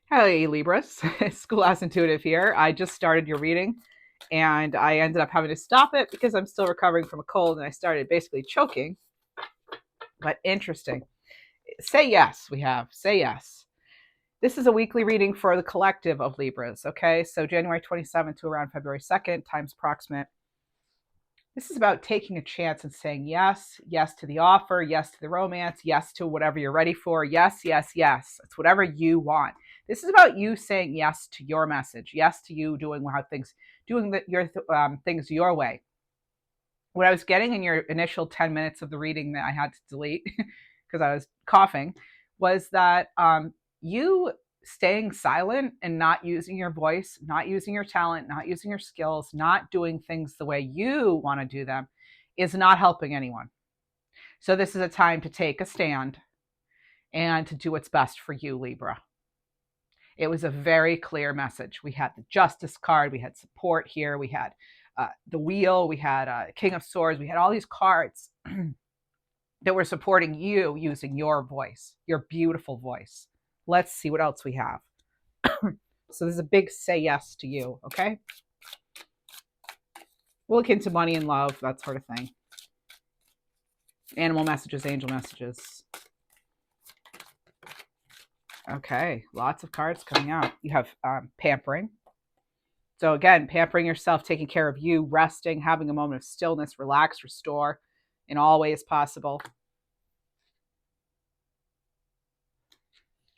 Hey Libras, Schoolhouse Intuitive here. I just started your reading and I ended up having to stop it because I'm still recovering from a cold and I started basically choking. But interesting. Say yes, we have. Say yes. This is a weekly reading for the collective of Libras, okay? So January 27th to around February 2nd, times approximate. This is about taking a chance and saying yes, yes to the offer, yes to the romance, yes to whatever you're ready for. Yes, yes, yes. It's whatever you want. This is about you saying yes to your message, yes to you doing your things your way. What I was getting in your initial 10 minutes of the reading that I had to delete because I was coughing was that you staying silent and not using your voice, not using your talent, not using your skills, not doing things the way you want to do them is not helping anyone. So this is a time to take a stand and to do what's best for you, Libra. It was a very clear message. We had the Justice card, we had support here, we had the Wheel, we had King of Swords, we had all these cards that were supporting you using your voice, your beautiful voice. Let's see what else we have. So there's a big say yes to you, okay? We'll look into money and love, that sort of thing. Animal messages, angel messages. Okay, lots of cards coming out. You have pampering. So again, pampering yourself, taking care of you, resting, having a moment of stillness, relax, restore in all ways possible.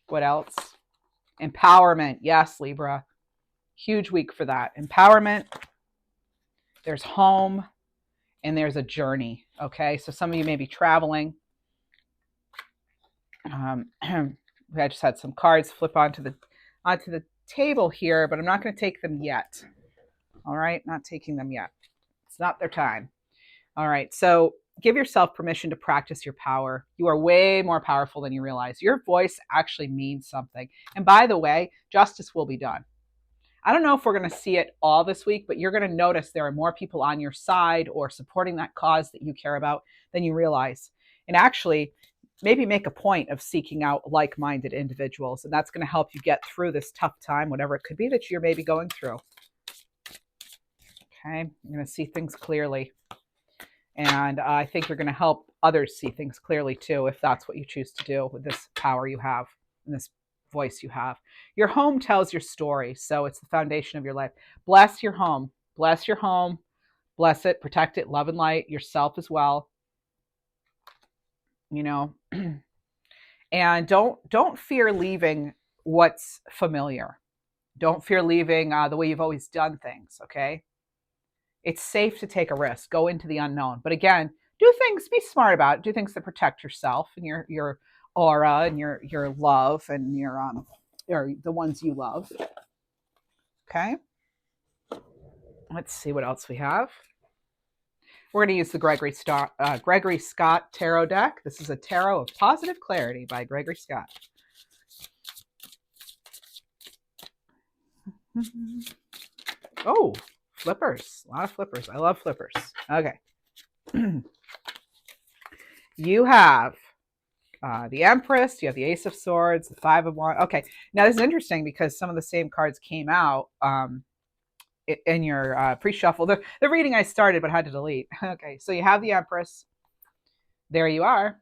What else? Empowerment. Yes, Libra. Huge week for that. Empowerment. There's home and there's a journey. Okay, so some of you may be traveling. I just had some cards flip onto the table here, but I'm not going to take them yet. All right, not taking them yet. It's not their time. All right, so give yourself permission to practice your power. You are way more powerful than you realize. Your voice actually means something. And by the way, justice will be done. I don't know if we're going to see it all this week, but you're going to notice there are more people on your side or supporting that cause that you care about than you realize. And actually, maybe make a point of seeking out like-minded individuals, and that's going to help you get through this tough time, whatever it could be that you're maybe going through. Okay, you're going to see things clearly. And I think you're going to help others see things clearly too, if that's what you choose to do with this power you have and this voice you have. Your home tells your story, so it's the foundation of your life. Bless your home. Bless your home. Bless it, protect it, love and light, yourself as well. You know, and don't fear leaving what's familiar. Don't fear leaving the way you've always done things, okay? It's safe to take a risk, go into the unknown. But again, do things, be smart about it. Do things that protect yourself and your aura and your love and your or the ones you love. Okay? Let's see what else we have. We're going to use the Gregory Scott Tarot deck. This is a Tarot of Positive Clarity by Gregory Scott. Oh, flippers. A lot of flippers. I love flippers. Okay. You have the Empress, you have the Ace of Swords, the Five of Wands. Okay, now this is interesting because some of the same cards came out in your pre-shuffle. The reading I started but had to delete. Okay, so you have the Empress. There you are.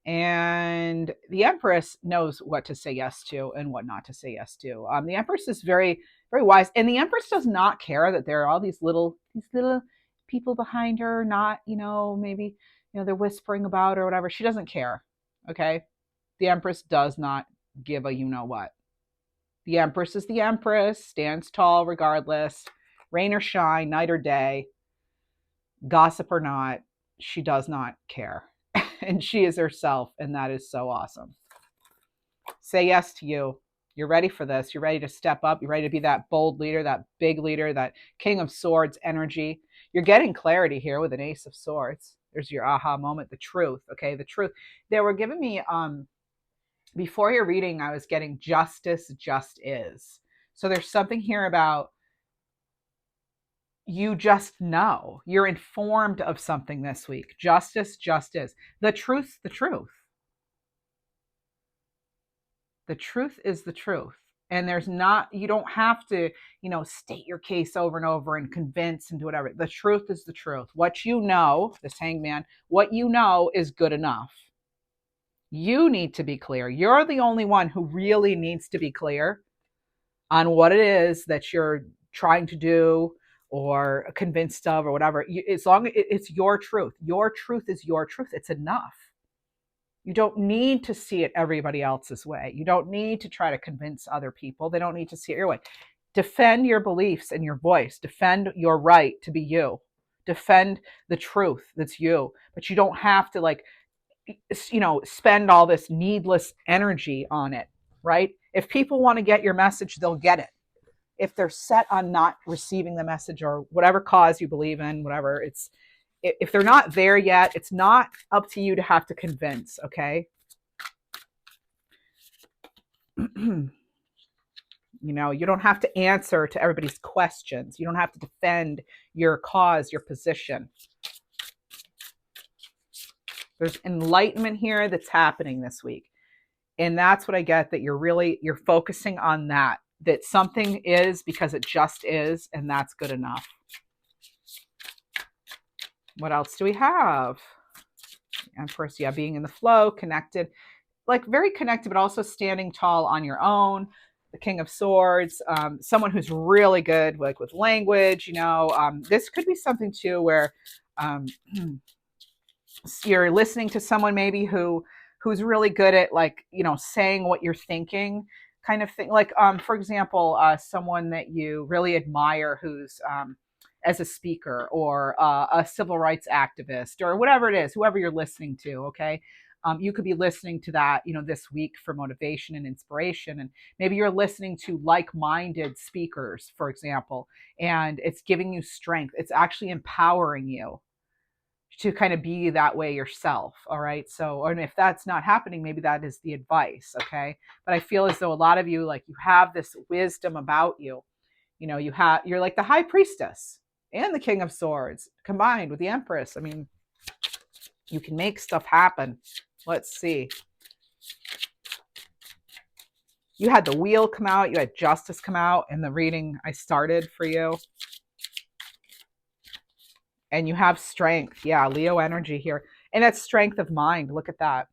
And the Empress knows what to say yes to and what not to say yes to. The Empress is very, very wise, and the Empress does not care that there are all these little people behind her. Not, maybe they're whispering about her or whatever. She doesn't care. Okay, the Empress does not give a what. The Empress is the Empress, stands tall regardless, rain or shine, night or day, gossip or not. She does not care. And she is herself, and that is so awesome. Say yes to you. You're ready for this. You're ready to step up. You're ready to be that bold leader, that big leader, that King of Swords energy. You're getting clarity here with an Ace of Swords. There's your aha moment, the truth. Okay, the truth. They were giving me, before your reading, I was getting justice just is. So there's something here about you just know. You're informed of something this week. Justice just is. The truth's the truth. The truth is the truth. And there's not, you don't have to, state your case over and over and convince and do whatever. The truth is the truth. What you know, this hangman, what you know is good enough. You need to be clear. You're the only one who really needs to be clear on what it is that you're trying to do or convinced of or whatever. As long as it's your truth is your truth. It's enough. You don't need to see it everybody else's way. You don't need to try to convince other people. They don't need to see it your way. Defend your beliefs and your voice. Defend your right to be you. Defend the truth that's you. But you don't have to spend all this needless energy on it, right? If people want to get your message, they'll get it. If they're set on not receiving the message or whatever cause you believe in, whatever, if they're not there yet, it's not up to you to have to convince, okay? You don't have to answer to everybody's questions. You don't have to defend your cause, your position. There's enlightenment here that's happening this week. And that's what I get, that you're focusing on that something is because it just is, and that's good enough. What else do we have? And first, being in the flow, connected, like very connected, but also standing tall on your own. The King of Swords, someone who's really good, like with language. This could be something too where you're listening to someone maybe who's really good at saying what you're thinking, kind of thing. Like for example, someone that you really admire who's as a speaker or a civil rights activist or whatever it is, whoever you're listening to, okay? You could be listening to that, this week for motivation and inspiration. And maybe you're listening to like-minded speakers, for example, and it's giving you strength. It's actually empowering you to kind of be that way yourself. All right. So, and if that's not happening, maybe that is the advice. Okay. But I feel as though a lot of you, you have this wisdom about you. You're like the high priestess and the King of Swords combined with the empress. I mean, you can make stuff happen. Let's see. You had the wheel come out. You had justice come out in the reading I started for you. And you have strength. Yeah, Leo energy here. And that's strength of mind. Look at that.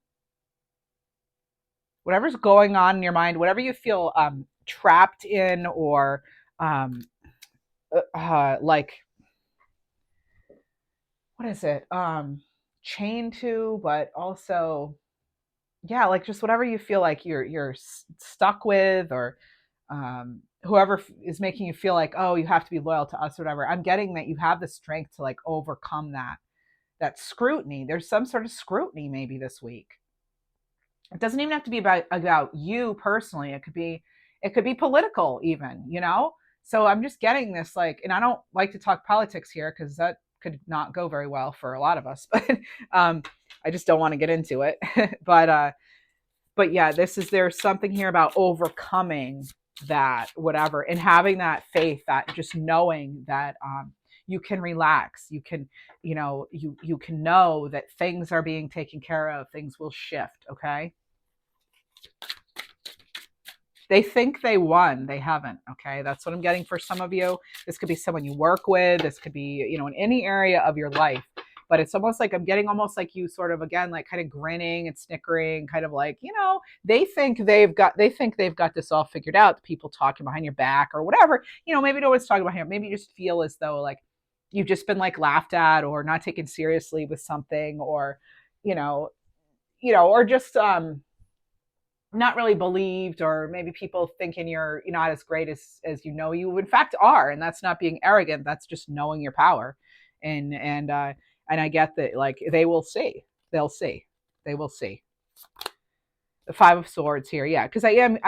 Whatever's going on in your mind, whatever you feel trapped in or what is it? Chained to, but also, just whatever you feel like you're stuck with, or whoever is making you feel like, oh, you have to be loyal to us or whatever. I'm getting that you have the strength to overcome that scrutiny. There's some sort of scrutiny maybe this week. It doesn't even have to be about you personally. It could be political even, So I'm just getting this and I don't like to talk politics here because that could not go very well for a lot of us, but I just don't want to get into it. But yeah, there's something here about overcoming that, whatever, and having that faith, that just knowing that you can relax, you can, you can know that things are being taken care of, things will shift, okay? They think they won, they haven't, okay? That's what I'm getting for some of you. This could be someone you work with, this could be, in any area of your life. But it's almost like I'm getting almost like you sort of, again, kind of grinning and snickering, kind of they think they've got this all figured out. The people talking behind your back or whatever, maybe no one's talking behind you. Maybe you just feel as though you've just been laughed at or not taken seriously with something, or, or just not really believed, or maybe people thinking you're not as great as you in fact are. And that's not being arrogant. That's just knowing your power. And I get that they will see. They'll see. They will see. The Five of Swords here, yeah, because I am,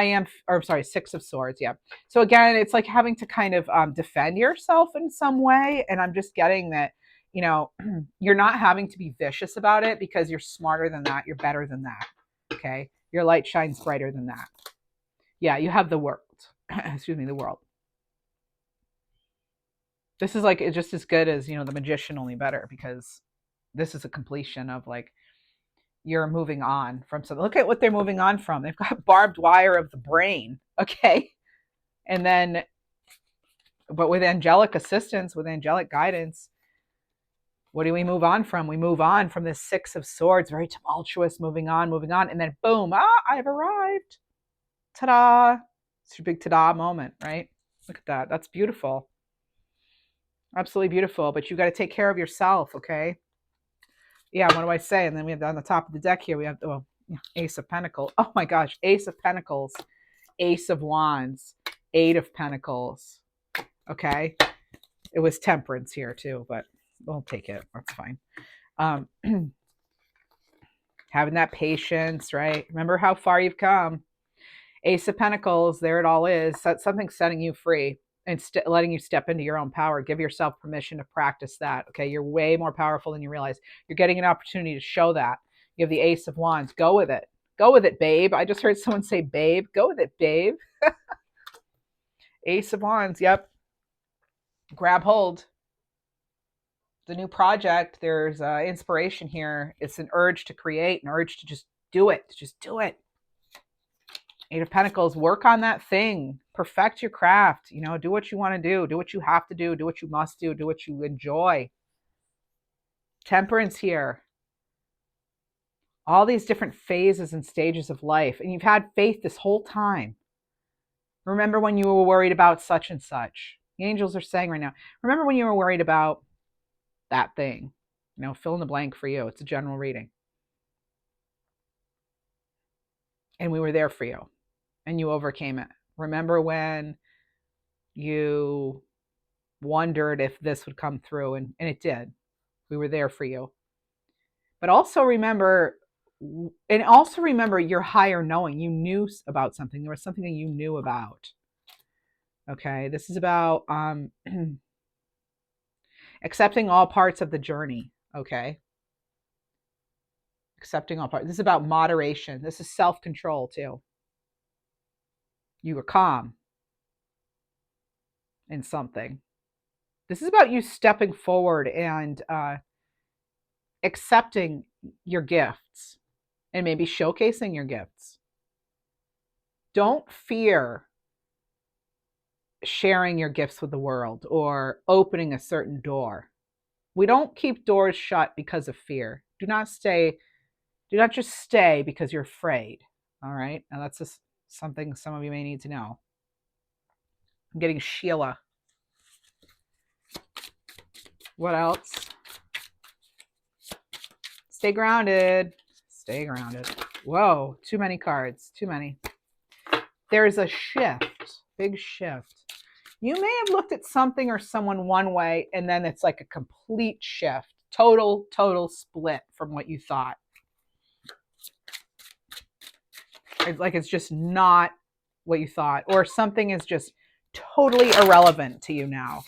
or I'm sorry, Six of Swords, yeah. So again, it's having to kind of defend yourself in some way, and I'm just getting that, you're not having to be vicious about it because you're smarter than that, you're better than that, okay? Your light shines brighter than that. Yeah, you have the world. Excuse me, the world. This is it's just as good as, the Magician, only better, because this is a completion of you're moving on from something. Look at what they're moving on from. They've got barbed wire of the brain. Okay. And then, but with angelic assistance, with angelic guidance, what do we move on from? We move on from this Six of Swords, very tumultuous, moving on, moving on. And then boom, I've arrived. Ta-da. It's your big ta-da moment, right? Look at that. That's beautiful. Absolutely beautiful. But you got to take care of yourself, okay? Yeah, what do I say? And then we have on the top of the deck here, we have Ace of Pentacles. Oh my gosh, Ace of Pentacles, Ace of Wands, Eight of Pentacles. Okay. It was Temperance here too, but we'll take it. That's fine. Having that patience, right? Remember how far you've come. Ace of Pentacles, there it all is. Something's setting you free and letting you step into your own power. Give yourself permission to practice that. Okay. You're way more powerful than you realize. You're getting an opportunity to show that. You have the Ace of Wands. Go with it. Go with it, babe. I just heard someone say babe. Go with it, babe. Ace of Wands. Yep. Grab hold. The new project, there's inspiration here. It's an urge to create, an urge to just do it. Just do it. Eight of Pentacles, work on that thing. Perfect your craft. You know, do what you want to do. Do what you have to do. Do what you must do. Do what you enjoy. Temperance here. All these different phases and stages of life. And you've had faith this whole time. Remember when you were worried about such and such. The angels are saying right now, remember when you were worried about that thing. You know, fill in the blank for you. It's a general reading. And we were there for you. And you overcame it. Remember when you wondered if this would come through, and it did. We were there for you. But also remember your higher knowing. You knew about something. There was something that you knew about. Okay, this is about accepting all parts of the journey. Okay, accepting all parts. This is about moderation. This is self-control too. You were calm in something. This is about you stepping forward and accepting your gifts and maybe showcasing your gifts. Don't fear sharing your gifts with the world or opening a certain door. We don't keep doors shut because of fear. Do not just stay because you're afraid. All right. Now that's just something some of you may need to know. I'm getting Sheila. What else? Stay grounded. Stay grounded. Whoa, too many cards. Too many. There's a shift. Big shift. You may have looked at something or someone one way, and then it's like a complete shift. Total split from what you thought. It's like it's just not what you thought. Or something is just totally irrelevant to you now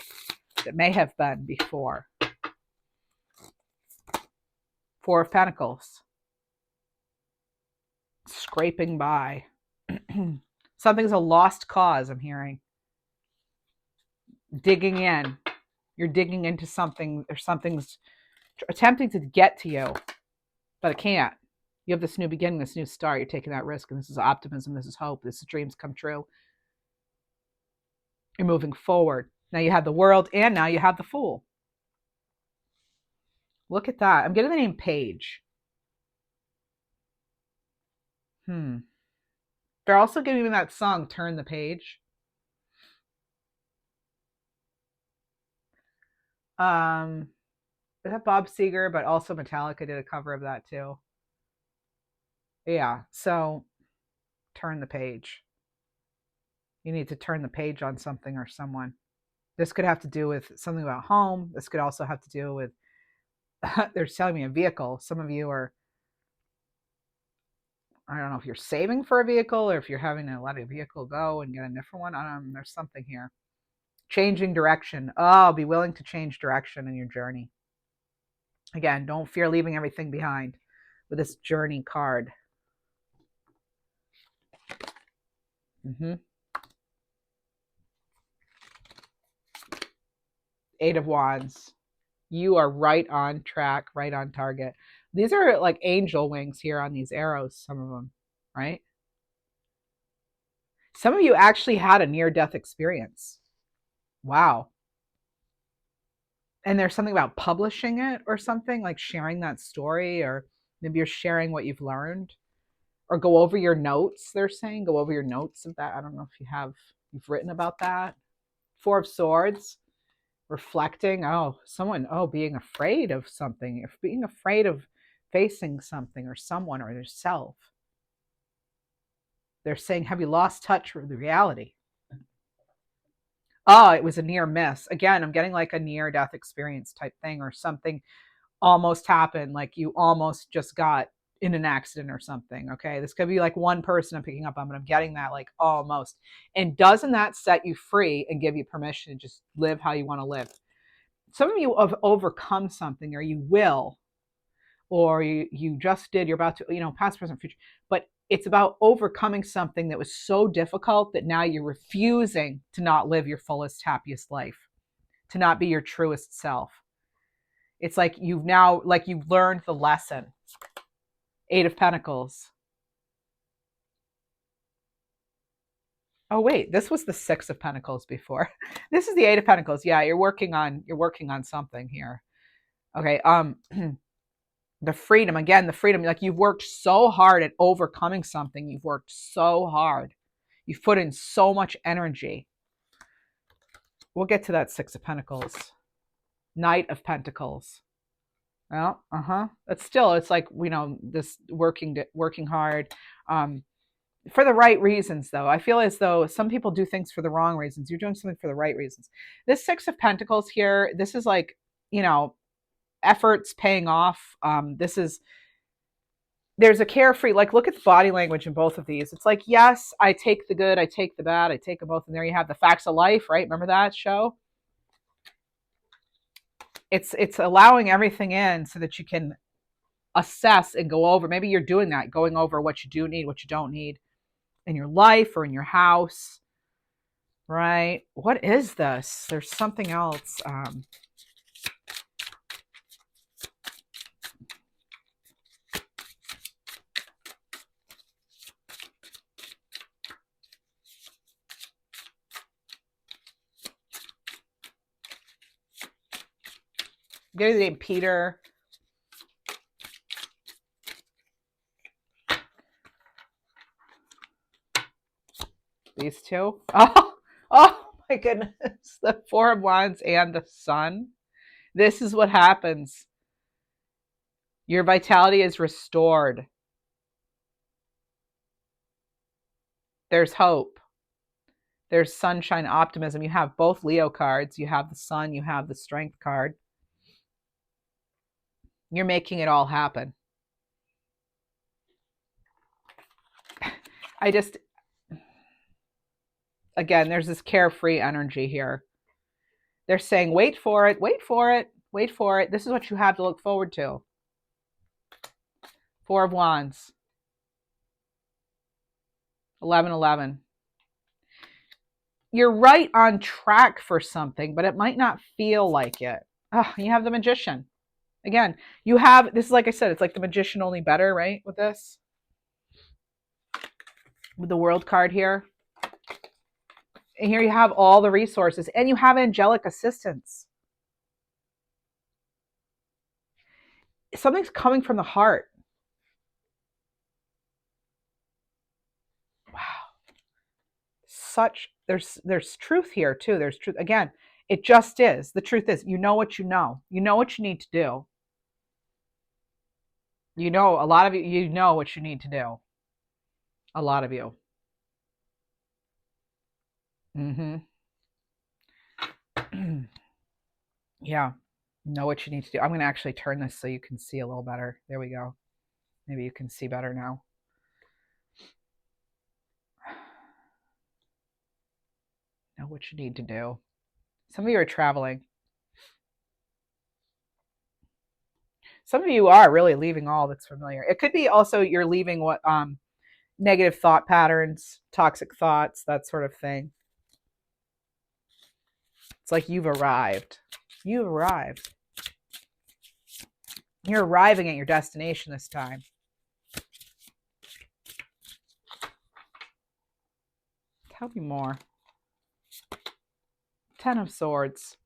that may have been before. Four of Pentacles. Scraping by. Something's a lost cause, I'm hearing. Digging in. You're digging into something, or something's attempting to get to you, but it can't. You have this new beginning, this new start. You're taking that risk, and this is optimism. This is hope. This is dreams come true. You're moving forward. Now you have the World, and now you have the Fool. Look at that. I'm getting the name Paige. They're also giving me that song, Turn the Page. Is that Bob Seger, but also Metallica did a cover of that too. Yeah, so turn the page. You need to turn the page on something or someone. This could have to do with something about home. This could also have to do with, they're telling me a vehicle. Some of you are, I don't know if you're saving for a vehicle or if you're having to let a vehicle go and get a different one. There's something here. Changing direction. Oh, be willing to change direction in your journey. Again, don't fear leaving everything behind with this journey card. Eight of Wands. You are right on track, right on target. These are like angel wings here on these arrows, some of them, right? Some of you actually had a near-death experience. Wow. And there's something about publishing it or something, like sharing that story, or maybe you're sharing what you've learned, or go over your notes. They're saying go over your notes of that. I don't know if you've written about that. Four of Swords, reflecting. Oh, someone, being afraid of something, if being afraid of facing something or someone or yourself. They're saying, have you lost touch with the reality? Oh, it was a near miss. Again, I'm getting like a near death experience type thing, or something almost happened, like you almost just got in an accident or something. Okay, this could be like one person I'm picking up on, but I'm getting that like almost. And doesn't that set you free and give you permission to just live how you want to live? Some of you have overcome something, or you will, or you just did, you're about to, past, present, future. But it's about overcoming something that was so difficult that now you're refusing to not live your fullest, happiest life, to not be your truest self. It's like you've learned the lesson. Eight of Pentacles. Oh wait, this was the Six of Pentacles before. This is the Eight of Pentacles. Yeah, you're working on something here. Okay, the freedom, again, the freedom, like you've worked so hard at overcoming something. You've worked so hard. You've put in so much energy. We'll get to that Six of Pentacles. Knight of Pentacles. Well, It's still, it's like, this working hard, for the right reasons, though. I feel as though some people do things for the wrong reasons. You're doing something for the right reasons. This Six of Pentacles here, this is like, efforts paying off. There's a carefree, like, look at the body language in both of these. It's like, yes, I take the good, I take the bad, I take them both. And there you have the Facts of Life, right? Remember that show? It's allowing everything in so that you can assess and go over. Maybe you're doing that, going over what you do need, what you don't need in your life or in your house, right? What is this? There's something else. Getting the name Peter. These two. Oh my goodness. The Four of Wands and the Sun. This is what happens. Your vitality is restored. There's hope. There's sunshine, optimism. You have both Leo cards. You have the Sun, you have the Strength card. You're making it all happen. Again, there's this carefree energy here. They're saying, wait for it, wait for it, wait for it. This is what you have to look forward to. Four of Wands. 11-11. You're right on track for something, but it might not feel like it. You have the Magician. Again, you have, this is like I said, it's like the Magician, only better, right? With this. With the World card here. And here you have all the resources, and you have angelic assistance. Something's coming from the heart. Wow. There's truth here too. There's truth. Again, it just is. The truth is, you know what you know. You know what you need to do. A lot of you know what you need to do. A lot of you. Yeah. Know what you need to do. I'm going to actually turn this so you can see a little better. There we go. Maybe you can see better now. Know what you need to do. Some of you are traveling. Some of you are really leaving all that's familiar. It could be also you're leaving what negative thought patterns, toxic thoughts, that sort of thing. It's like you've arrived. You've arrived. You're arriving at your destination this time. Tell me more. Ten of Swords.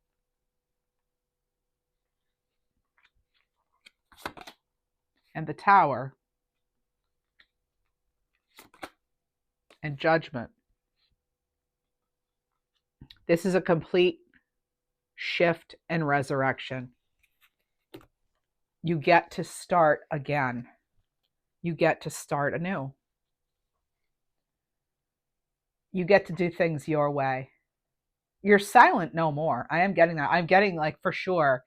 And the Tower. And Judgment. This is a complete shift and resurrection. You get to start again. You get to start anew. You get to do things your way. You're silent no more. I am getting that. I'm getting, like, for sure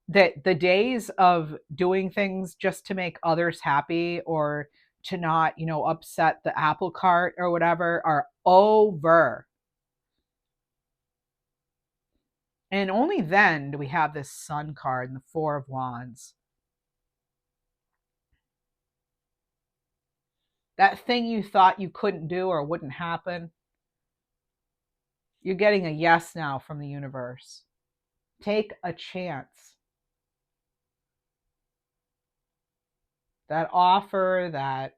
that the days of doing things just to make others happy or to not, upset the apple cart or whatever are over. And only then do we have this Sun card and the Four of Wands. That thing you thought you couldn't do or wouldn't happen, you're getting a yes now from the universe. Take a chance. That offer, that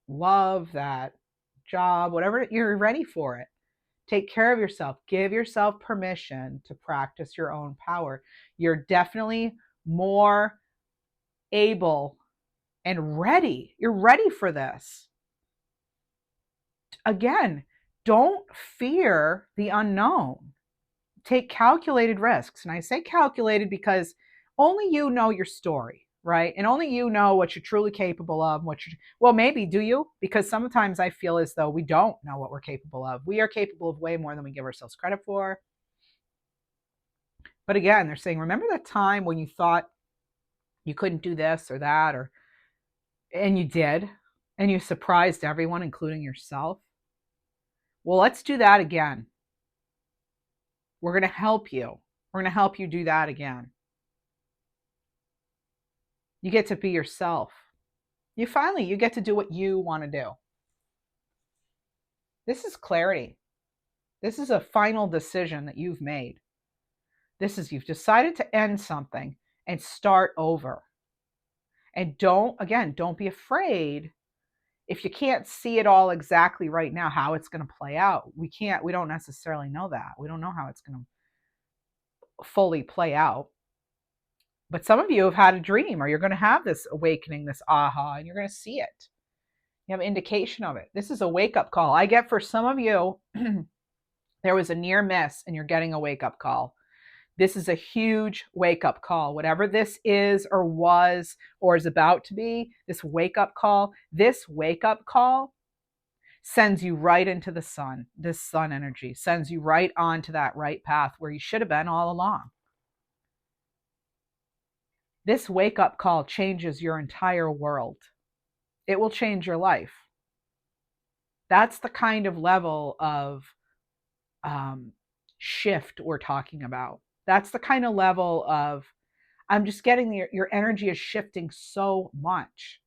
love, that job, whatever, you're ready for it. Take care of yourself. Give yourself permission to practice your own power. You're definitely more able and ready. You're ready for this. Again, don't fear the unknown. Take calculated risks. And I say calculated because only you know your story, right? And only you know what you're truly capable of. Well, maybe do you? Because sometimes I feel as though we don't know what we're capable of. We are capable of way more than we give ourselves credit for. But again, they're saying, remember that time when you thought you couldn't do this or that, and you did, and you surprised everyone, including yourself? Well, let's do that again. We're going to help you. We're going to help you do that again. You get to be yourself. You get to do what you want to do. This is clarity. This is a final decision that you've made. You've decided to end something and start over. And don't be afraid if you can't see it all exactly right now, how it's going to play out. We don't necessarily know that. We don't know how it's going to fully play out. But some of you have had a dream, or you're going to have this awakening, this aha, and you're going to see it. You have an indication of it. This is a wake-up call. I get for some of you, there was a near miss and you're getting a wake-up call. This is a huge wake-up call. Whatever this is or was or is about to be, this wake-up call sends you right into the sun. This sun energy sends you right onto that right path where you should have been all along. This wake-up call changes your entire world. It will change your life. That's the kind of level of shift we're talking about. That's the kind of level of, I'm just getting your energy is shifting so much.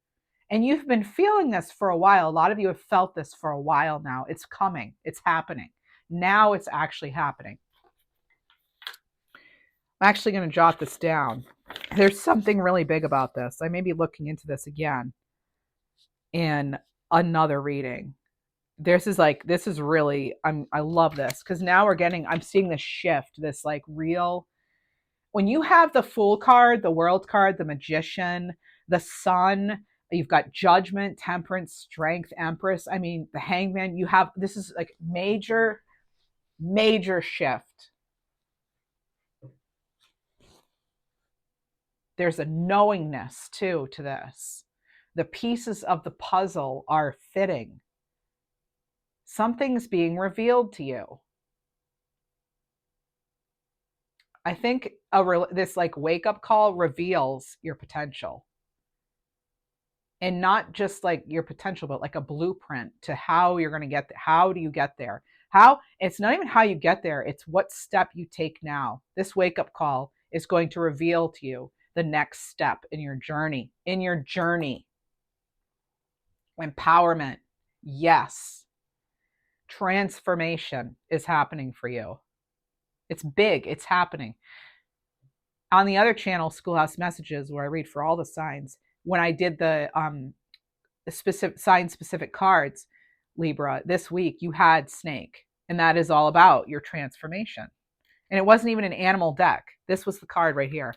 And you've been feeling this for a while. A lot of you have felt this for a while now. It's coming. It's happening. Now it's actually happening. I'm actually going to jot this down. There's something really big about this. I may be looking into this again in another reading. This is really, I love this because now I'm seeing this shift, this like real, when you have the Fool card, the World card, the Magician, the Sun, you've got Judgment, Temperance, Strength, Empress. I mean, the Hangman, this is like major, major shift. There's a knowingness too to this. The pieces of the puzzle are fitting. Something's being revealed to you. I think this like wake-up call reveals your potential. And not just like your potential, but like a blueprint to how you're going to get there. How do you get there? It's not even how you get there. It's what step you take now. This wake-up call is going to reveal to you the next step in your journey. Empowerment. Yes. Transformation is happening for you. It's big. It's happening. On the other channel, Schoolhouse Messages, where I read for all the signs, when I did the specific sign specific cards, Libra, this week you had snake, and that is all about your transformation. And it wasn't even an animal deck. This was the card right here.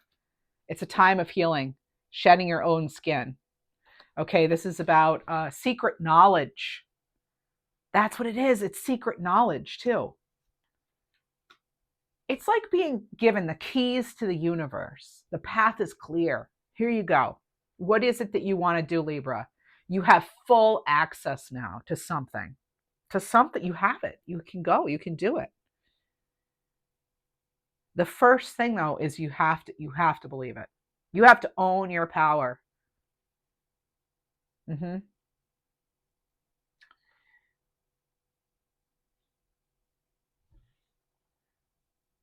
It's a time of healing, shedding your own skin. Okay, this is about secret knowledge. That's what it is. It's secret knowledge too. It's like being given the keys to the universe. The path is clear. Here you go. What is it that you want to do, Libra? You have full access now to something. To something. You have it. You can go. You can do it. The first thing though is you have to believe it. You have to own your power. Mm-hmm.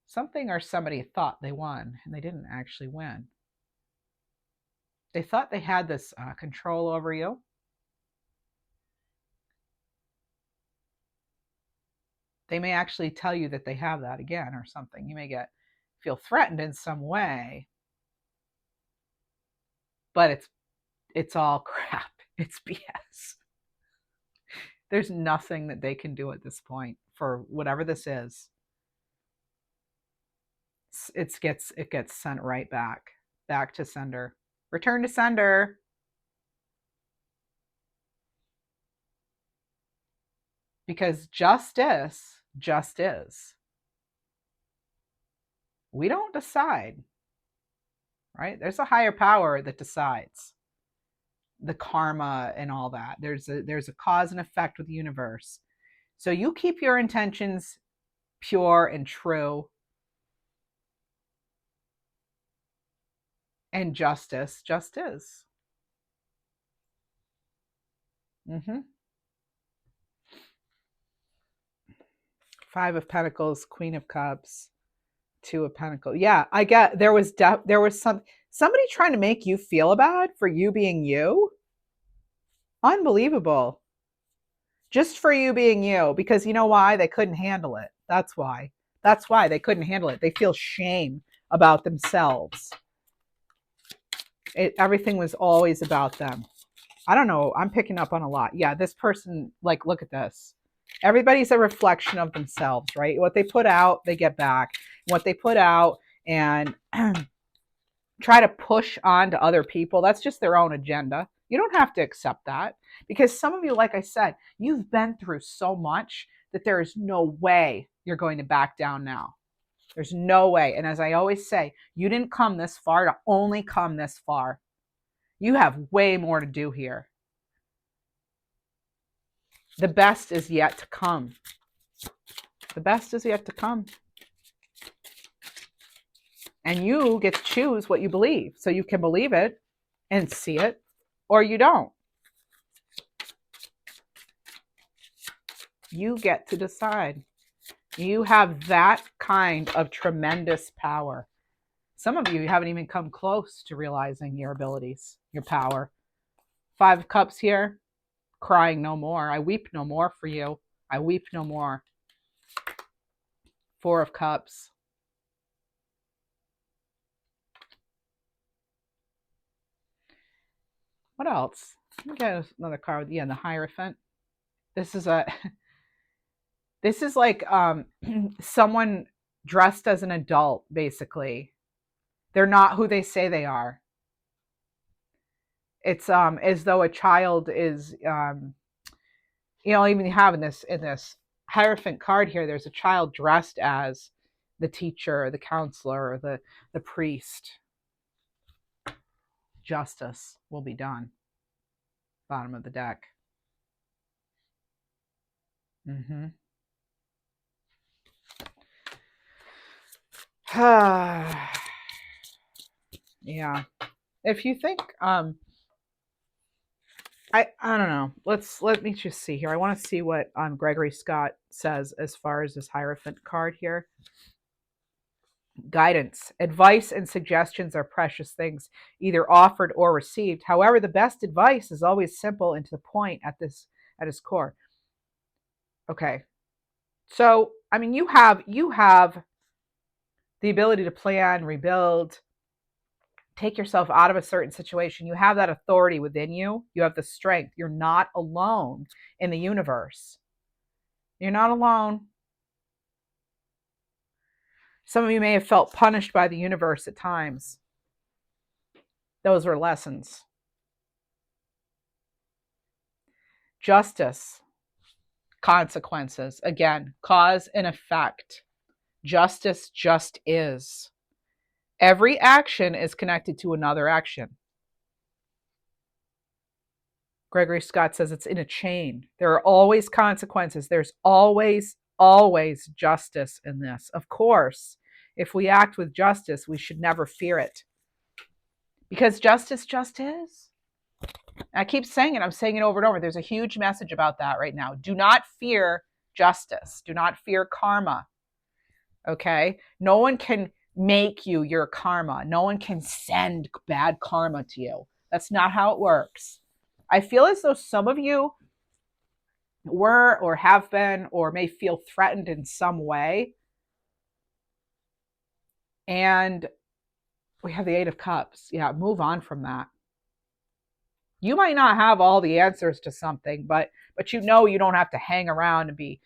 Something or somebody thought they won and they didn't actually win. They thought they had this control over you. They may actually tell you that they have that again or something. You may feel threatened in some way, but it's all crap. It's BS. There's nothing that they can do at this point for whatever this is. It gets sent right back to sender. Return to sender. Because justice just is. We don't decide, right? There's a higher power that decides the karma and all that. There's a cause and effect with the universe. So you keep your intentions pure and true, and justice just is. Mm-hmm. Five of Pentacles, Queen of Cups, Two of Pentacles. Yeah, I get there was somebody trying to make you feel bad for you being you. Unbelievable. Just for you being you, because you know why? They couldn't handle it. That's why. That's why they couldn't handle it. They feel shame about themselves. Everything was always about them. I don't know. I'm picking up on a lot. Yeah, this person, like, look at this. Everybody's a reflection of themselves, right? What they put out, they get back. What they put out and try to push on to other people, that's just their own agenda. You don't have to accept that, because some of you, like I said, you've been through so much that there is no way you're going to back down now. There's no way. And as I always say, you didn't come this far to only come this far. You have way more to do here. The best is yet to come. The best is yet to come. And you get to choose what you believe. So you can believe it and see it, or you don't. You get to decide. You have that kind of tremendous power. Some of you haven't even come close to realizing your abilities, your power. Five of Cups here, crying no more. I weep no more for you. I weep no more. Four of Cups. What else? Let me get another card. Yeah, the Hierophant. This is like someone dressed as an adult, basically. They're not who they say they are. It's as though a child is even having this in this Hierophant card here, there's a child dressed as the teacher, the counselor, or the priest. Justice will be done. Bottom of the deck. Mm-hmm. Yeah. If you think I don't know. Let me just see here. I want to see what Gregory Scott says as far as this Hierophant card here. Guidance, advice, and suggestions are precious things, either offered or received. However, the best advice is always simple and to the point at its core. Okay. So, I mean, you have the ability to plan, rebuild, take yourself out of a certain situation. You have that authority within you. You have the strength. You're not alone in the universe. You're not alone. Some of you may have felt punished by the universe at times. Those were lessons. Justice, consequences. Again, cause and effect. Justice just is. Every action is connected to another action. Gregory Scott says it's in a chain. There are always consequences. There's always justice in this. Of course, if we act with justice, we should never fear it. Because justice just is. I keep saying it. I'm saying it over and over. There's a huge message about that right now. Do not fear justice. Do not fear karma. Okay? No one can make you your karma. No one can send bad karma to you. That's not how it works. I feel as though some of you were or have been or may feel threatened in some way. And we have the Eight of Cups. Yeah, move on from that. You might not have all the answers to something, but you know you don't have to hang around and be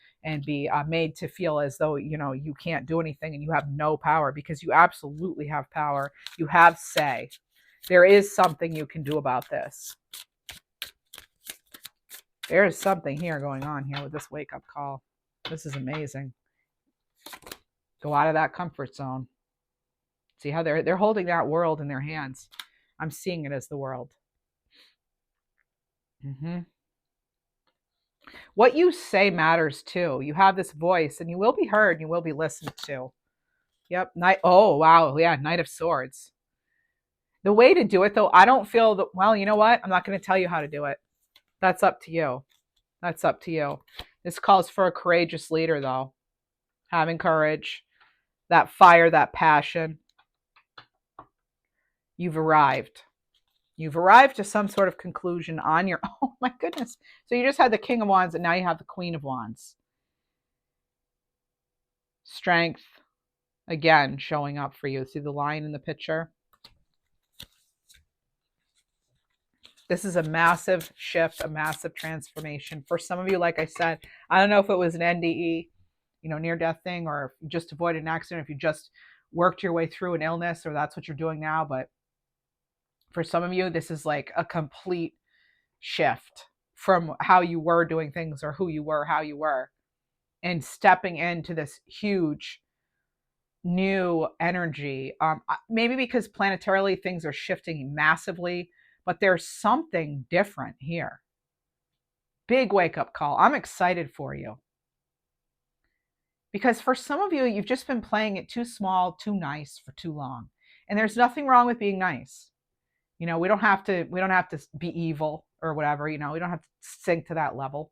made to feel as though you can't do anything and you have no power, because you absolutely have power. You have say. There is something you can do about this. There is something here going on here with this wake-up call. This is amazing. Go out of that comfort zone. See how they're holding that world in their hands. I'm seeing it as the world. What you say matters too. You have this voice, and you will be heard, and you will be listened to. Yep. Oh, wow. Yeah, Knight of Swords. The way to do it, though, I don't feel that, well, you know what? I'm not going to tell you how to do it. That's up to you. That's up to you. This calls for a courageous leader, though. Having courage, that fire, that passion. You've arrived. You've arrived to some sort of conclusion on your, oh my goodness. So you just had the King of Wands and now you have the Queen of Wands. Strength, again, showing up for you. See the line in the picture? This is a massive shift, a massive transformation. For some of you, like I said, I don't know if it was an NDE, near-death thing, or if you just avoided an accident, if you just worked your way through an illness, or that's what you're doing now. But for some of you, this is like a complete shift from how you were doing things or who you were, how you were, and stepping into this huge new energy. Maybe because planetarily things are shifting massively, but there's something different here. Big wake-up call. I'm excited for you. Because for some of you, you've just been playing it too small, too nice for too long. And there's nothing wrong with being nice. We don't have to be evil or whatever, we don't have to sink to that level.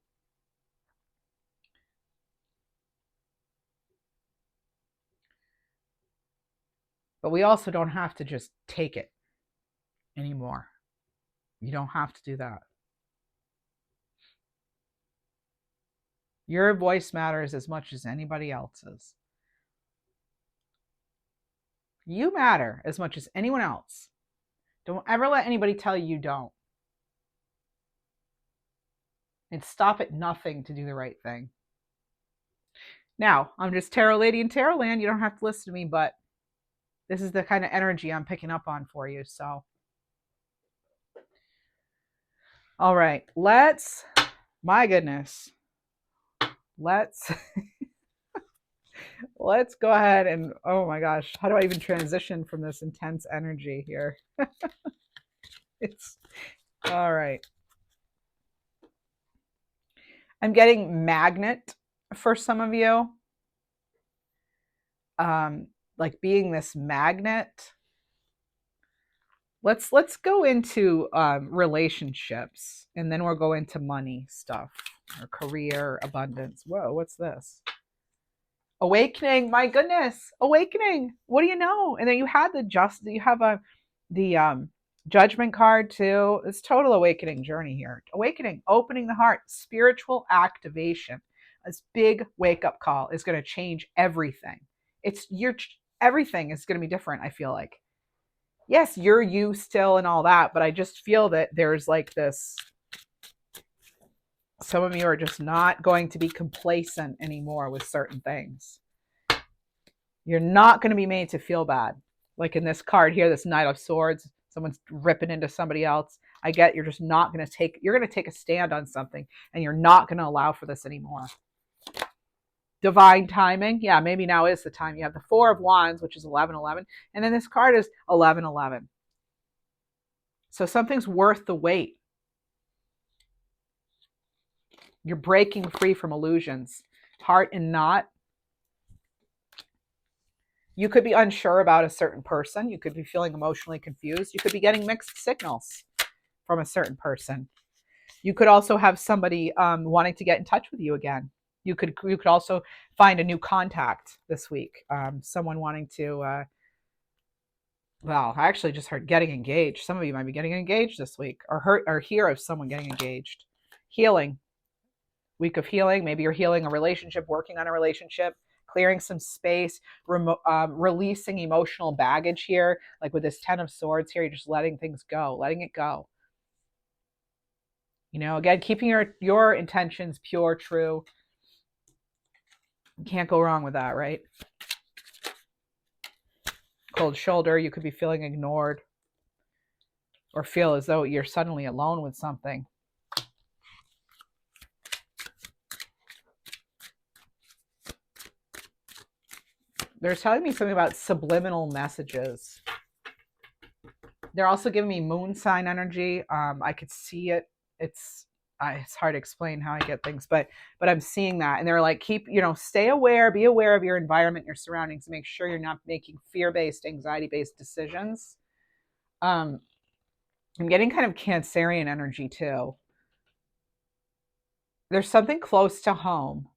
But we also don't have to just take it anymore. You don't have to do that. Your voice matters as much as anybody else's. You matter as much as anyone else. Don't ever let anybody tell you you don't. And stop at nothing to do the right thing. Now, I'm just Tarot Lady in Tarot Land. You don't have to listen to me, but this is the kind of energy I'm picking up on for you. So, all right, my goodness, let's go ahead and, oh my gosh, how do I even transition from this intense energy here? It's all right. I'm getting magnet for some of you. Like being this magnet. Let's go into relationships, and then we'll go into money stuff or career, abundance. Whoa, what's this? Awakening. My goodness, awakening. What do you know? And then you had the judgment card too. It's total awakening journey here. Awakening, opening the heart, spiritual activation. This big wake up call is going to change everything. Everything is going to be different. I feel like yes, you're you still and all that, but I just feel that there's like this, some of you are just not going to be complacent anymore with certain things. You're not going to be made to feel bad. Like in this card here, this Knight of Swords, someone's ripping into somebody else. I get you're just not going to take, you're going to take a stand on something and you're not going to allow for this anymore. Divine timing. Yeah, maybe now is the time. You have the Four of Wands, which is 1111. And then this card is 1111. So something's worth the wait. You're breaking free from illusions. Heart and knot. You could be unsure about a certain person. You could be feeling emotionally confused. You could be getting mixed signals from a certain person. You could also have somebody wanting to get in touch with you again. You could also find a new contact this week. Someone wanting to, well, I actually just heard getting engaged. Some of you might be getting engaged this week, or hear of someone getting engaged. Healing. Week of healing. Maybe you're healing a relationship, working on a relationship, clearing some space, releasing emotional baggage here. Like with this Ten of Swords here, you're just letting things go, letting it go. You know, again, keeping your intentions pure, true. You can't go wrong with that, right? Cold shoulder. You could be feeling ignored or feel as though you're suddenly alone with something. They're telling me something about subliminal messages. They're also giving me moon sign energy. I could see it. It's hard to explain how I get things, but I'm seeing that. And they're like, stay aware, be aware of your environment, your surroundings, make sure you're not making fear-based, anxiety-based decisions. I'm getting kind of Cancerian energy too. There's something close to home.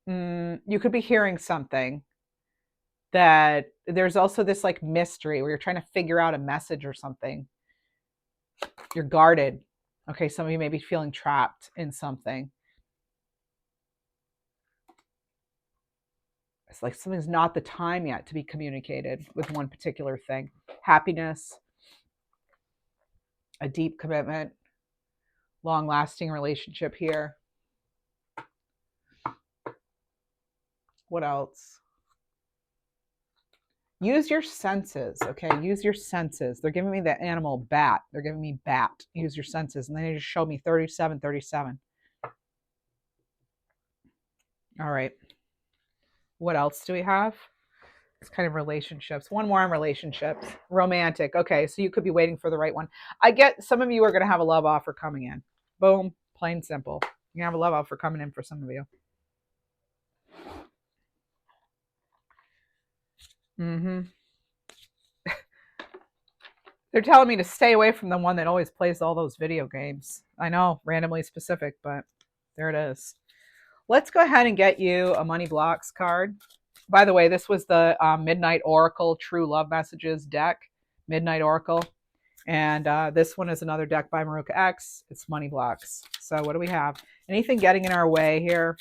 You could be hearing something that there's also this like mystery where you're trying to figure out a message or something. You're guarded. Okay, some of you may be feeling trapped in something. It's like something's not the time yet to be communicated with one particular thing. Happiness, a deep commitment, long-lasting relationship here. What else? Use your senses, okay? Use your senses. They're giving me the animal bat. They're giving me bat. Use your senses. And then they just showed me 3737. All right. What else do we have? It's kind of relationships. One more on relationships. Romantic. Okay, so you could be waiting for the right one. I get some of you are going to have a love offer coming in. Boom. Plain simple. You have a love offer coming in for some of you. They're telling me to stay away from the one that always plays all those video games. I know, randomly specific, but there it is. Let's go ahead and get you a Money Blocks card. By the way, this was the Midnight Oracle True Love Messages deck, Midnight Oracle. And this one is another deck by Maruka X. It's Money Blocks. So what do we have? Anything getting in our way here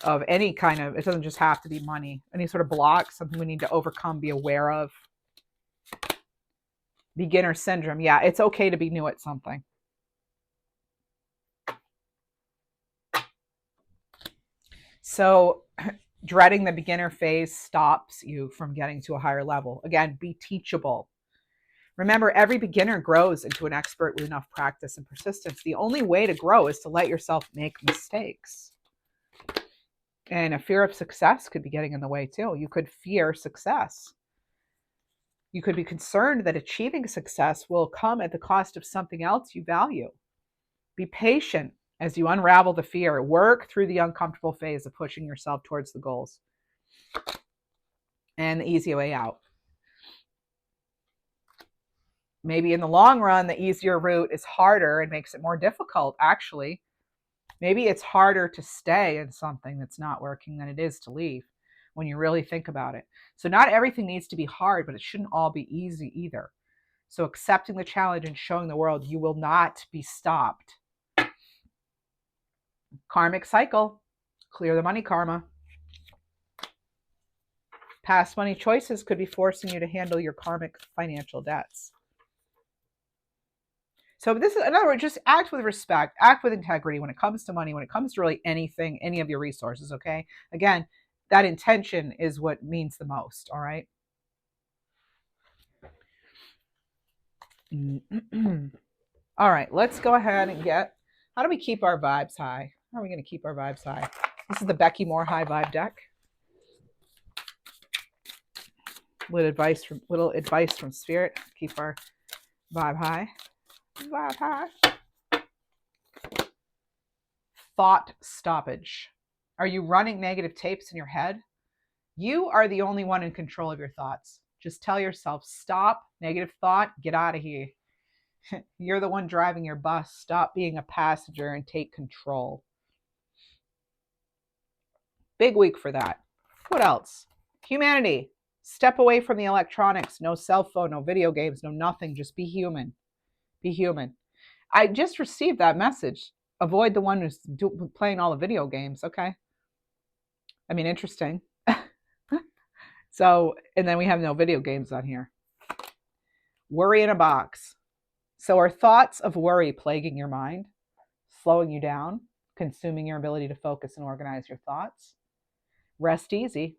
of any kind of, it doesn't just have to be money. Any sort of block, something we need to overcome, be aware of. Beginner syndrome. Yeah, it's okay to be new at something. So dreading the beginner phase stops you from getting to a higher level. Again, be teachable. Remember, every beginner grows into an expert with enough practice and persistence. The only way to grow is to let yourself make mistakes. And a fear of success could be getting in the way too. You could fear success. You could be concerned that achieving success will come at the cost of something else you value. Be patient as you unravel the fear. Work through the uncomfortable phase of pushing yourself towards the goals and the easy way out. Maybe in the long run, the easier route is harder and makes it more difficult, actually. Maybe it's harder to stay in something that's not working than it is to leave when you really think about it. So not everything needs to be hard, but it shouldn't all be easy either. So accepting the challenge and showing the world you will not be stopped. Karmic cycle. Clear the money karma. Past money choices could be forcing you to handle your karmic financial debts. So this is, in other words, just act with respect, act with integrity when it comes to money, when it comes to really anything, any of your resources, okay? Again, that intention is what means the most, all right? All right, let's go ahead and how do we keep our vibes high? How are we going to keep our vibes high? This is the Becky Moore High Vibe deck. Little advice from Spirit. Keep our vibe high. Vibe high. Thought stoppage. Are you running negative tapes in your head? You are the only one in control of your thoughts. Just tell yourself, stop, negative thought, get out of here. You're the one driving your bus. Stop being a passenger and take control. Big week for that. What else? Humanity. Step away from the electronics. No cell phone, no video games, no nothing. Just be human. Be human. I just received that message. Avoid the one who's playing all the video games. Okay. I mean, interesting. So, and then we have no video games on here. Worry in a box. So are thoughts of worry plaguing your mind, slowing you down, consuming your ability to focus and organize your thoughts? Rest easy.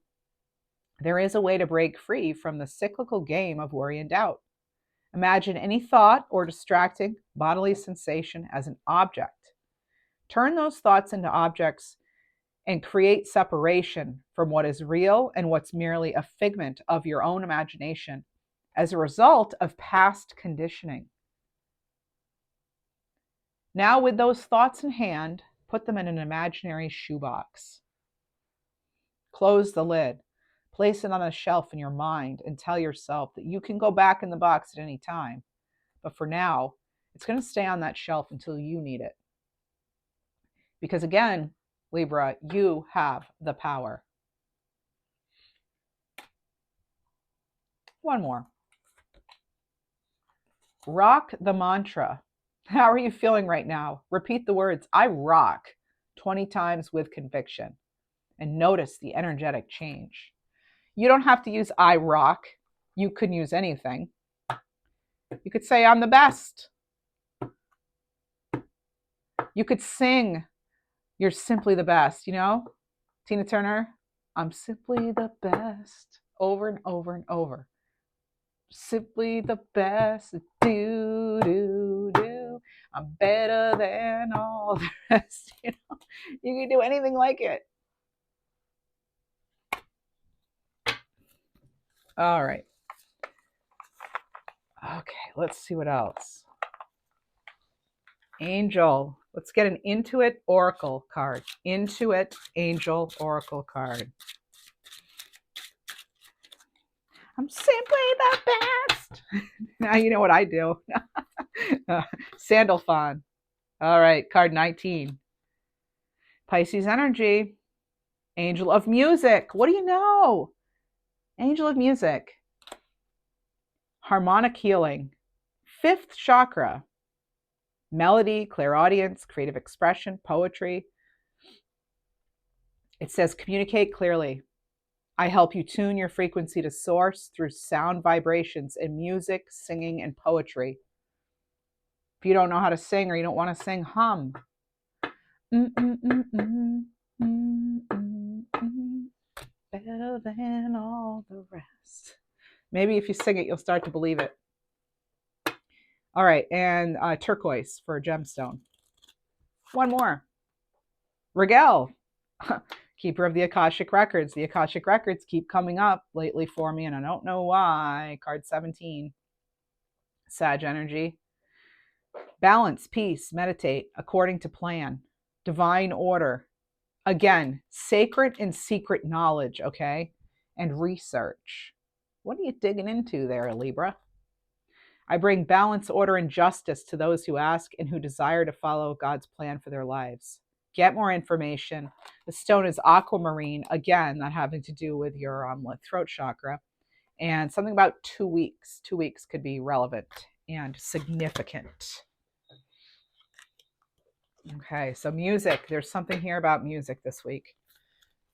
There is a way to break free from the cyclical game of worry and doubt. Imagine any thought or distracting bodily sensation as an object. Turn those thoughts into objects and create separation from what is real and what's merely a figment of your own imagination as a result of past conditioning. Now, with those thoughts in hand, put them in an imaginary shoebox. Close the lid. Place it on a shelf in your mind and tell yourself that you can go back in the box at any time. But for now, it's going to stay on that shelf until you need it. Because again, Libra, you have the power. One more. Rock the mantra. How are you feeling right now? Repeat the words, I rock, 20 times with conviction. And notice the energetic change. You don't have to use I rock. You can use anything. You could say, I'm the best. You could sing, you're simply the best, you know? Tina Turner, I'm simply the best, over and over and over. Simply the best, do, do, do. I'm better than all the rest, you know? You can do anything like it. All right. Okay, let's see what else. Angel. Let's get an Intuit Oracle card. Intuit Angel Oracle card. I'm simply the best. Now you know what I do. Sandalphon. All right, card 19. Pisces energy. Angel of music. What do you know? Angel of music. Harmonic healing. 5th chakra. Melody, clairaudience, creative expression, poetry. It says communicate clearly. I help you tune your frequency to source through sound vibrations in music, singing, and poetry. If you don't know how to sing or you don't want to sing, hum. Better than all the rest. Maybe if you sing it, you'll start to believe it. All right, and turquoise for a gemstone. One more. Rigel, keeper of the Akashic Records. The Akashic Records keep coming up lately for me, and I don't know why. Card 17. Sag energy. Balance, peace, meditate, according to plan. Divine order. Again, sacred and secret knowledge, okay? And research. What are you digging into there, Libra? I bring balance, order, and justice to those who ask and who desire to follow God's plan for their lives. Get more information. The stone is aquamarine, again, not having to do with your throat chakra. And something about 2 weeks. 2 weeks could be relevant and significant. Okay, so music. There's something here about music this week.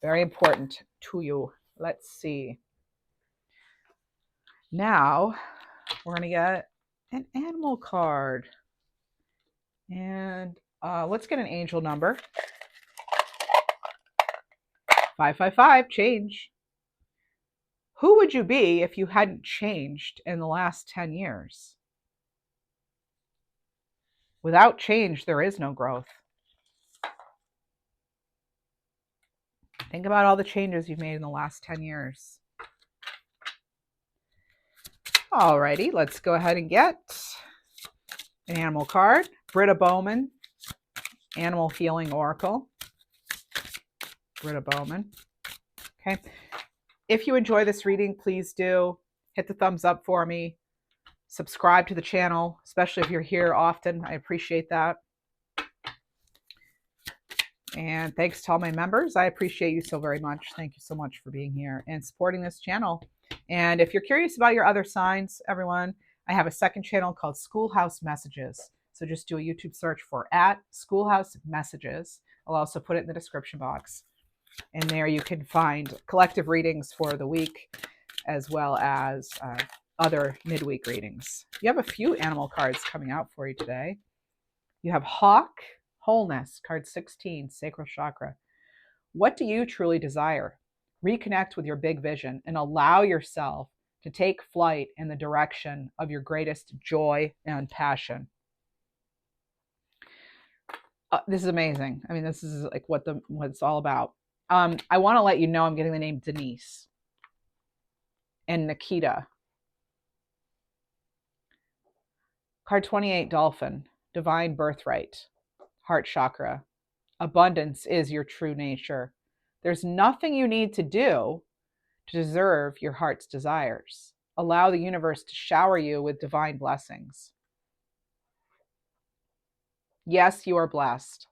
Very important to you. Let's see. Now we're going to get an animal card. And let's get an angel number. 555, change. Who would you be if you hadn't changed in the last 10 years? Without change, there is no growth. Think about all the changes you've made in the last 10 years. Alrighty, let's go ahead and get an animal card. Britta Bowman, Animal Healing Oracle. Britta Bowman. Okay. If you enjoy this reading, please do hit the thumbs up for me. Subscribe to the channel, especially if you're here often. I appreciate that. And thanks to all my members. I appreciate you so very much. Thank you so much for being here and supporting this channel. And if you're curious about your other signs, everyone, I have a second channel called Schoolhouse Messages. So just do a YouTube search for @Schoolhouse Messages. I'll also put it in the description box. And there you can find collective readings for the week, as well as other midweek readings. You have a few animal cards coming out for you today. You have Hawk, Wholeness, card 16, Sacral Chakra. What do you truly desire? Reconnect with your big vision and allow yourself to take flight in the direction of your greatest joy and passion. This is amazing. I mean, this is like what it's all about. I want to let you know I'm getting the name Denise and Nikita. Card 28, Dolphin, Divine Birthright, Heart Chakra. Abundance is your true nature. There's nothing you need to do to deserve your heart's desires. Allow the universe to shower you with divine blessings. Yes, you are blessed.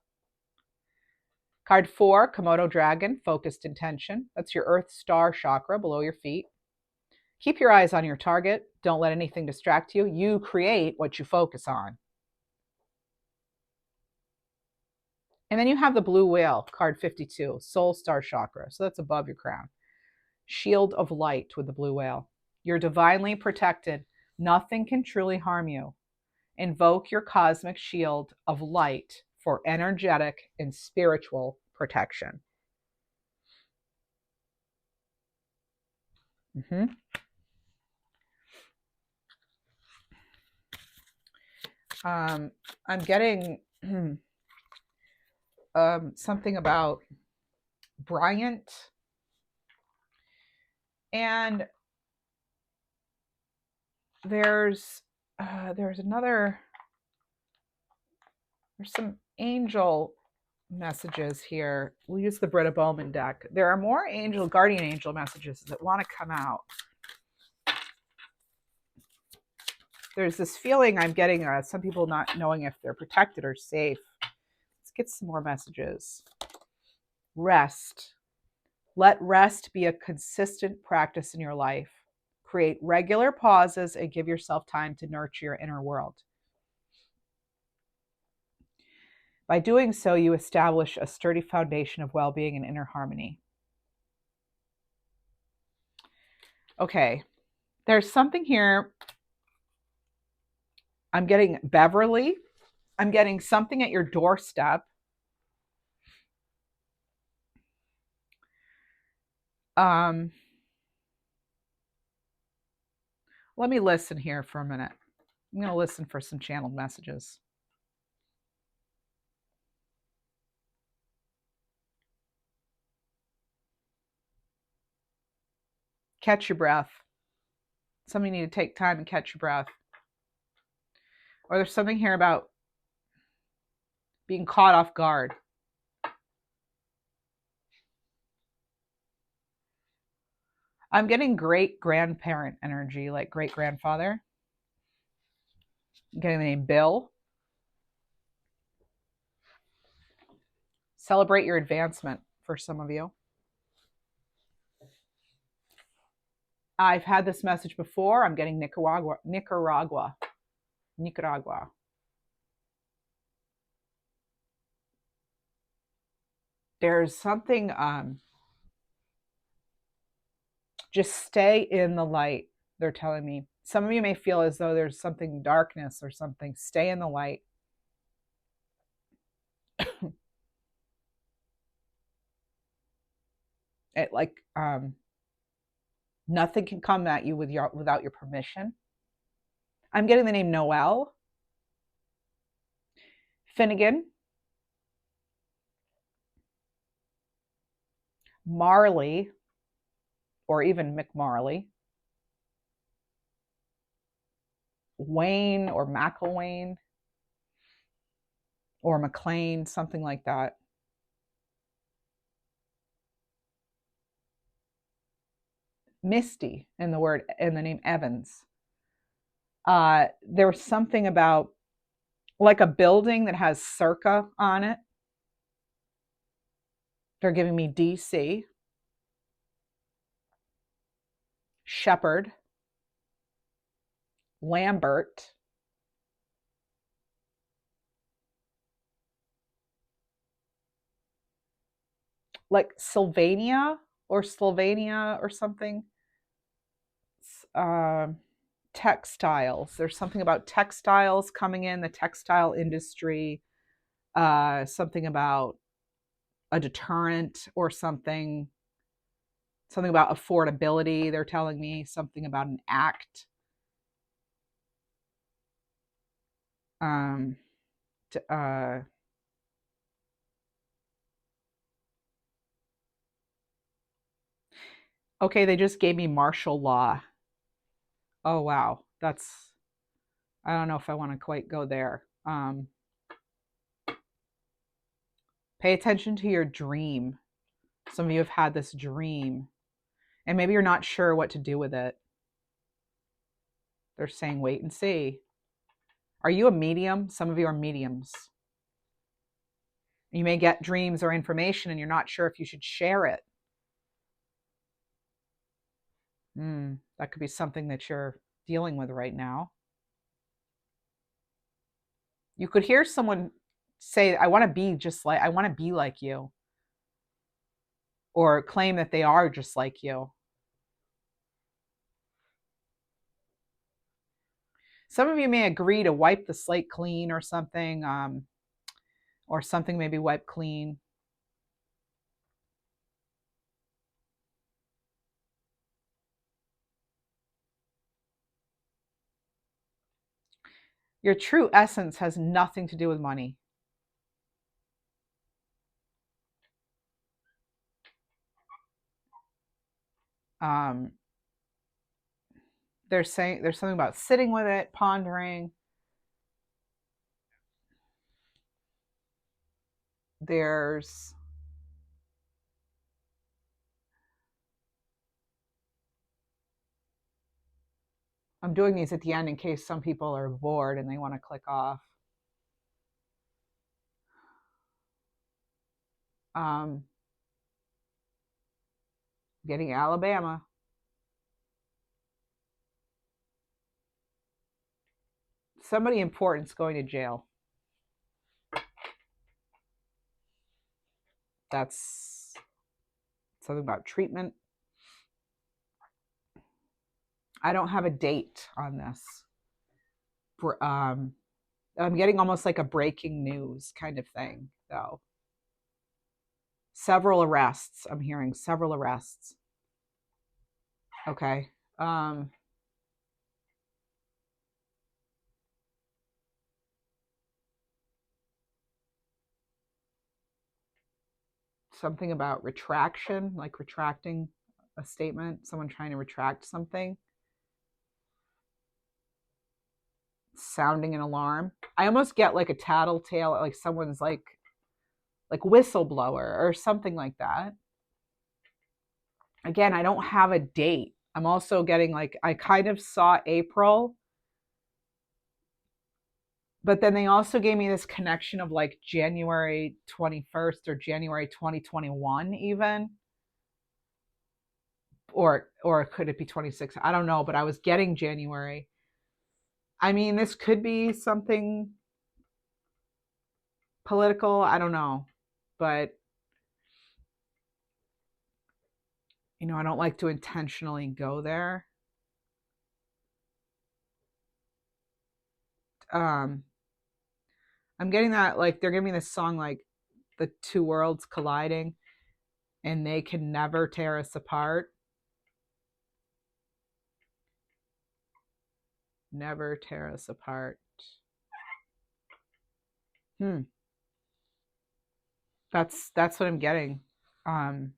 Card 4, Komodo Dragon, Focused Intention. That's your Earth Star Chakra below your feet. Keep your eyes on your target. Don't let anything distract you. You create what you focus on. And then you have the Blue Whale, card 52, Soul Star Chakra. So that's above your crown. Shield of Light with the Blue Whale. You're divinely protected. Nothing can truly harm you. Invoke your cosmic shield of light for energetic and spiritual protection. I'm getting something about Bryant, and there's some angel messages here. We'll use the Britta Bowman deck. There are more guardian angel messages that want to come out. There's this feeling I'm getting, some people not knowing if they're protected or safe. Let's get some more messages. Rest. Let rest be a consistent practice in your life. Create regular pauses and give yourself time to nurture your inner world. By doing so, you establish a sturdy foundation of well-being and inner harmony. Okay, there's something here. I'm getting Beverly. I'm getting something at your doorstep. Let me listen here for a minute. I'm going to listen for some channeled messages. Catch your breath. Some of you need to take time and catch your breath. Or there's something here about being caught off guard. I'm getting great-grandparent energy, like great-grandfather. I'm getting the name Bill. Celebrate your advancement for some of you. I've had this message before. I'm getting Nicaragua. There's something, just stay in the light. they're telling me. Some of you may feel as though there's something darkness or something. Stay in the light. It like nothing can come at you without your permission. I'm getting the name Noel, Finnegan, Marley, or even McMarley, Wayne or McElwain, or McLean, something like that. Misty in the name Evans. There's something about like a building that has circa on it. They're giving me DC, Shepherd, Lambert, like Sylvania or Slovenia or something. Uh, Textiles. There's something about textiles coming in, the textile industry. Something about a deterrent or something. Something about affordability. They're telling me something about an act. Um, okay, they just gave me martial law. Oh wow, that's, I don't know if I want to quite go there. Pay attention to your dream. Some of you have had this dream, and maybe you're not sure what to do with it. They're saying wait and see. Are you a medium? Some of you are mediums. You may get dreams or information, and you're not sure if you should share it. That could be something that you're dealing with right now. You could hear someone say, I want to be like you, or claim that they are just like you. Some of you may agree to wipe the slate clean or something maybe wiped clean. Your true essence has nothing to do with money. They're saying there's something about sitting with it, pondering. There's I'm doing these at the end in case some people are bored and they want to click off. Getting Alabama. Somebody important's going to jail. That's something about treatment. I don't have a date on this. I'm getting almost like a breaking news kind of thing, though. Several arrests. I'm hearing several arrests. Okay. Something about retraction, like retracting a statement, someone trying to retract something. Sounding an alarm. I almost get like a tattletale, like someone's like whistleblower or something like that. Again, I don't have a date. I'm also getting like, I kind of saw April, but then they also gave me this connection of like January 21st or January 2021 even. Or could it be 26? I don't know, but I was getting January. I mean, this could be something political, I don't know. But I don't like to intentionally go there. I'm getting that, like, they're giving me this song, like, the two worlds colliding and they can never tear us apart. Never tear us apart. That's what I'm getting. Um,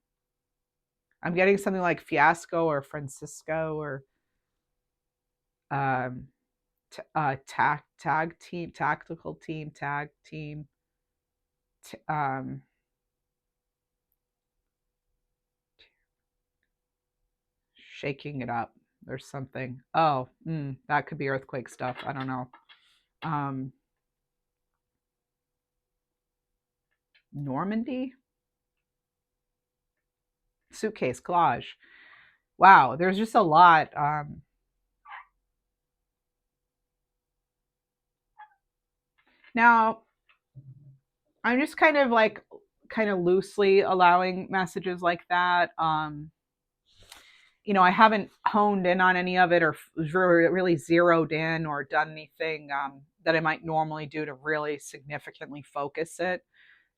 I'm getting something like Fiasco or Francisco or um, tag team, tactical team, tag team, t- um, shaking it up. There's something. Oh, that could be earthquake stuff. I don't know. Um, Normandy suitcase collage. Wow, there's just a lot. Now I'm just kind of loosely allowing messages like that. I haven't honed in on any of it or really zeroed in or done anything that I might normally do to really significantly focus it.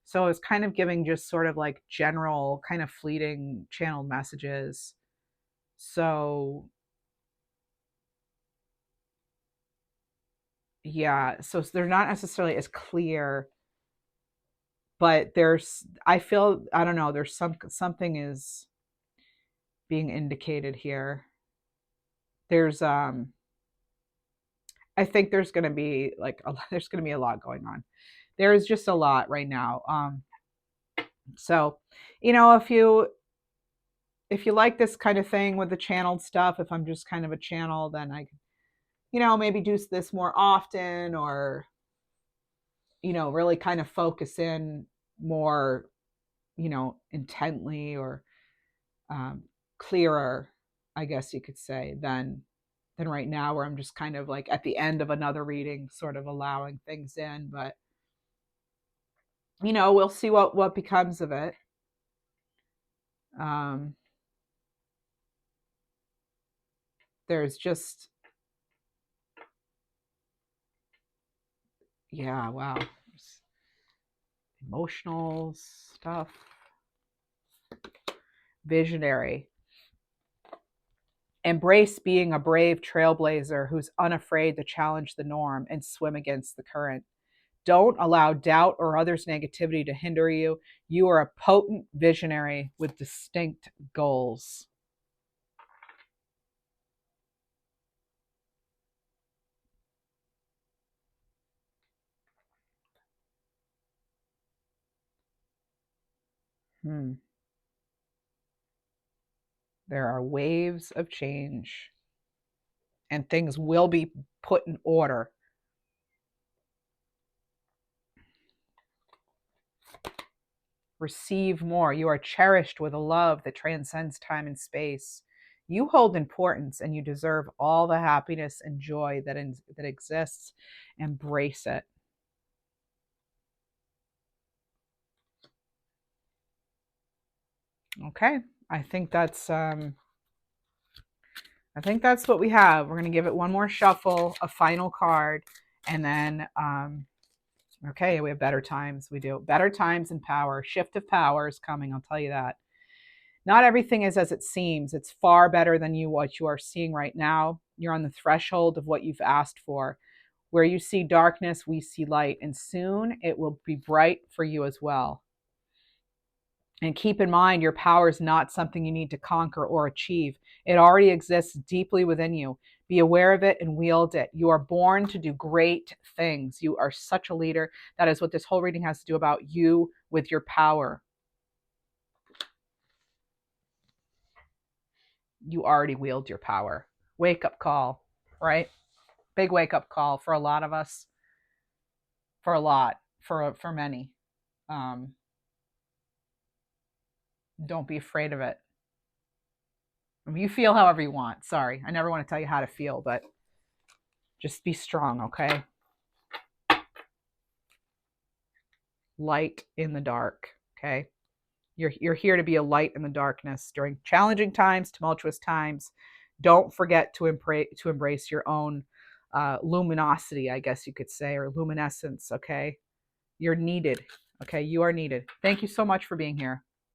So it's kind of giving just sort of like general, kind of fleeting channeled messages. So yeah, so they're not necessarily as clear, but I feel, I don't know, there's something is being indicated here. There's I think there's going to be there's going to be a lot going on. There is just a lot right now. So, if you like this kind of thing with the channeled stuff, if I'm just kind of a channel, then I maybe do this more often, or really kind of focus in more, intently, or um, clearer, I guess you could say, than right now, where I'm just kind of like at the end of another reading, sort of allowing things in. But we'll see what becomes of it. Um, there's just, yeah, wow, there's emotional stuff. Visionary. Embrace being a brave trailblazer who's unafraid to challenge the norm and swim against the current. Don't allow doubt or others' negativity to hinder you. You are a potent visionary with distinct goals. Hmm. There are waves of change, and things will be put in order. Receive more. You are cherished with a love that transcends time and space. You hold importance and you deserve all the happiness and joy that exists. Embrace it. Okay. I think that's what we have. We're going to give it one more shuffle, a final card, and then okay, we have better times. We do better times and power. Shift of power is coming, I'll tell you that. Not everything is as it seems. It's far better than what you are seeing right now. You're on the threshold of what you've asked for. Where you see darkness, we see light, and soon it will be bright for you as well. And keep in mind, your power is not something you need to conquer or achieve. It already exists deeply within you. Be aware of it and wield it. You are born to do great things. You are such a leader. That is what this whole reading has to do about you with your power. You already wield your power. Wake up call, right? Big wake up call for a lot of us, for many. Um, don't be afraid of it. I mean, you feel however you want. Sorry, I never want to tell you how to feel, but just be strong, okay? Light in the dark, okay? You're here to be a light in the darkness during challenging times, tumultuous times. Don't forget to embrace your own luminosity, I guess you could say, or luminescence. Okay. You're needed. Okay. You are needed. Thank you so much for being here.